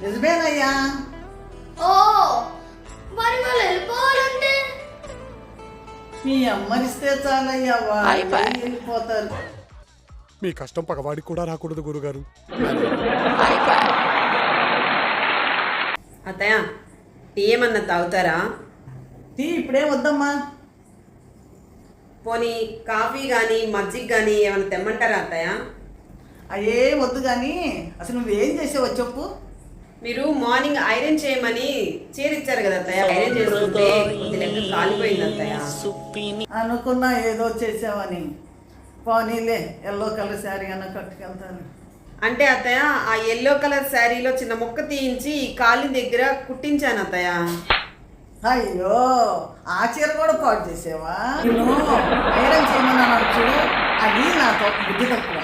నిజమేనయ్యా. ఓ మరి వాళ్ళు వెళ్ళిపోవాలంటే మీ అమ్మనిస్తే చాలయ్యా, వాళ్ళు వెళ్ళిపోతారు. మీ కష్టం పగవాడికి కూడా రాకూడదు గురుగారు. అత్తయ్య టీ ఏమన్నా తాగుతారా? టీ ఇప్పుడే వద్దమ్మా. పోనీ కాఫీ కానీ మజ్జిగ కానీ ఏమైనా తెమ్మంటారా అత్తయ్య? అయ్యే వద్దు కానీ అసలు నువ్వేం చేసావో చెప్పు. మీరు మార్నింగ్ ఐరన్ చేయమని చీర ఇచ్చారు కదా అత్తయ్య, ఐరన్ చేసుకుంటే కొద్ది లెక్క కాలిపోయింది అత్తయ్య. అనుకున్నా ఏదో చేసావని. పోనీలే, ఎల్లో కలర్ శారీ అన్న కట్టుకెళ్తాను. అంటే అత్తయ్య ఆ ఎల్లో కలర్ శారీలో చిన్న ముక్క తీయించి ఈ కాలి దగ్గర కుట్టించాను అత్తయ్య. అయ్యో, ఆ చీర కూడా పాడు చేసావా? నేను ఐరన్ చేయమన్నాను చూడు, అది నాతో బుద్ధి తక్కువ.